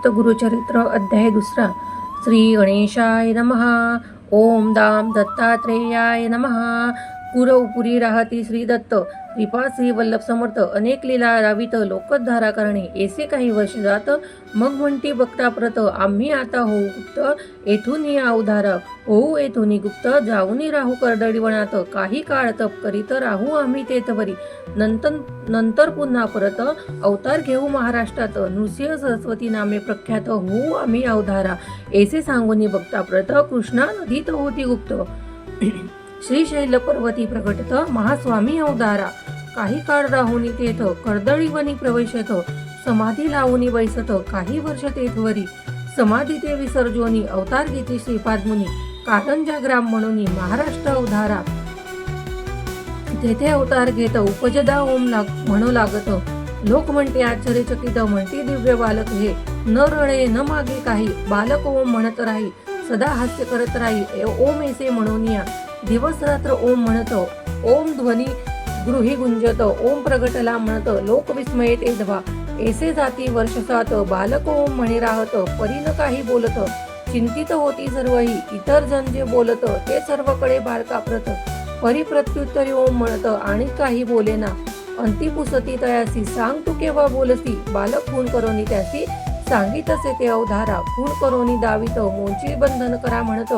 गुप्त गुरुचरित्र अध्याय 2 श्री गणेशाय नमः। ओम दाम दत्तात्रेयाय नमः। पुरी राहती श्री दत्त कृपा श्री वल्लभ समर्थ अनेक लीला रावित लोकोद्धारा करणे ऐसे काही वर्ष जात मग म्हणती बघता परत आम्ही आता होऊ गुप्त येथून अवधार होऊ येथून गुप्त जाऊनी राहू कर्दळीवनात काही काळ तप करीत राहू आम्ही तेथवरी नंतर पुन्हा परत अवतार घेऊ महाराष्ट्रात नृसिंह सरस्वती नामे प्रख्यात होऊ आम्ही अवधारा ऐसे सांगूनी बघता परत कृष्णा नदीत होती गुप्त श्रीशैल पर्वती प्रकटत महास्वामी अवतारा काही काळ राहुनी तेथ कर्दळीवनी प्रवेशत समाधी लावूनी बैसत काही वर्ष तेथवरी समाधी ते विसर्जोनी अवतार घेती श्रीपाद मुनी कारंजा ग्राम म्हणून महाराष्ट्र अवधारा तेथे अवतार घेत उपजदा ओम म्हणू लागत लोक म्हणते आश्चर्यचकित म्हणते दिव्य बालक हे न रळे न मागे काही बालक ओम म्हणत राही सदा हास्य करत राही ओम ऐसे म्हणून या दिवस रात्र ओम म्हणत ओम ध्वनी गृही गुंजत ओम प्रगटला म्हणत लोक विस्मयेत एधवा ऐसे जाती वर्षसात बालक ओम म्हणे राहत परीन काही बोलत चिंतित होती सर्वही इतर जण जे बोलत ते सर्वकडे बारकाप्रत परी प्रत्युत्तरी ओम म्हणत आणि काही बोलेना अंतिपुसती तयासी सांग तू केव्हा बोलसी बालक खून करोनी त्यासी सांगितसे ते अवधारा खून करोनी दावित मोंची बंधन करा म्हणत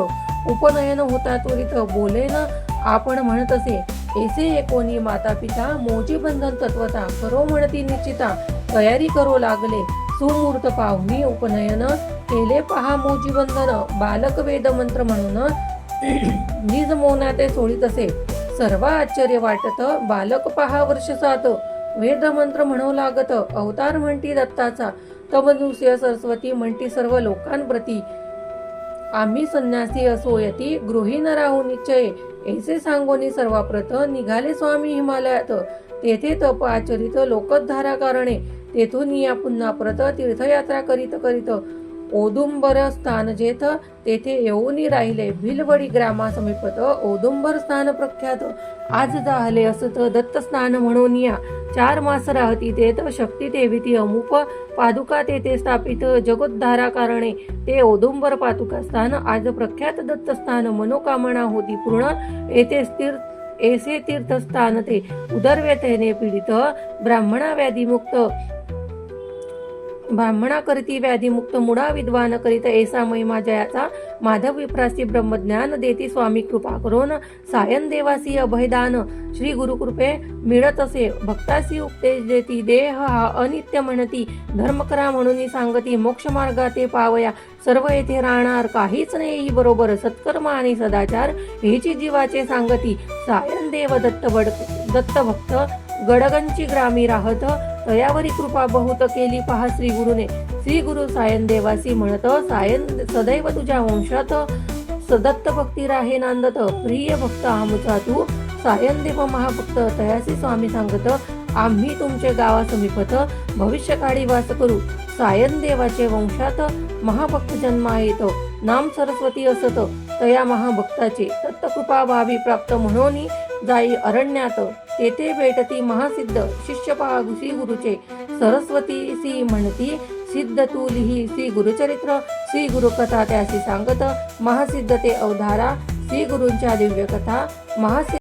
उपनयन होता त्वरित बोलेन आपण म्हणत असे ऐसे कोणी माता पिता मोजी बंधन तत्वता करो म्हणती निश्चिता तयारी करो लागले सुमुहूर्त पाहुनी उपनयन केले पहा मोजी बंधन बालक वेद मंत्र म्हणून निज मौना ते सोडित असे सर्व आश्चर्य वाटत बालक पहा वर्ष सात वेद मंत्र म्हणू लागत अवतार म्हणती दत्ताचा तब नृसिंह सरस्वती म्हणती सर्व लोकांप्रती आम्ही संन्यासी असोयती गृही न राहू निश्चय ऐसे सांगोनी सर्वाप्रत निघाले स्वामी हिमालयात तेथे तप आचरित लोकोद्धारा कारणे तेथून या पुन्हा परत तीर्थयात्रा करीत करीत औदुंबर स्थान जेथ तेथे येऊनी राहिले भिलवडी ग्रामा समीपत औदुंबर स्थान प्रख्यात आज जाहले असत दत्त स्नान म्हणून या 4 मास राहती तेथ शक्ती तेविती अमुक पादुका तेथे स्थापित जगोद्धारा कारणे ते औदुंबर पादुका स्थान आज प्रख्यात दत्त स्थान मनोकामना होती पूर्ण येथे स्थिर ऐसे तीर्थस्थान ते उदरव्यथेने पीडित ब्राह्मणा करीती व्याधीमुक्त मुळा विद्वान करीत ऐसा महिमा जयाचा माधव विप्रासी ब्रह्मज्ञान देती स्वामी कृपा करून सायन देवासी अभयदान श्री गुरुकृपे मिळत असे भक्तासी उपदेश देती देह हा अनित्य म्हणती धर्म करा म्हणून सांगती मोक्ष मार्गा ते पावया सर्व येथे राहणार काहीच नाही बरोबर सत्कर्म आणि सदाचार हेची जीवाचे सांगती सायन देव दत्त भक्त गडगंची ग्रामी राहत तयावरी कृपा बहुत केली पहा श्री गुरुने श्री गुरु सायन देवासी म्हणत सायन सदैव तुझ्या वंशात सदत्त भक्ती राहे नांदत प्रिय भक्त आमुचा तू सायन देव महाभक्त तयासी स्वामी सांगत आम्ही तुमचे गावा समीपत भविष्य काळी वास करू सायन देवाचे वंशात महाभक्त जन्मा येतो नाम सरस्वती असत तया महाभक्ताचे दत्तकृपा भावी प्राप्त म्हणून जाई अरण्यात तेथे भेटती महासिद्ध शिष्य पहा श्री गुरुचे सरस्वती सी म्हणती सिद्ध तू लिही श्री गुरुचरित्र श्री गुरुकथा त्यासी सांगत महासिद्ध ते अवधारा श्री गुरूंच्या दिव्य कथा महासिद्ध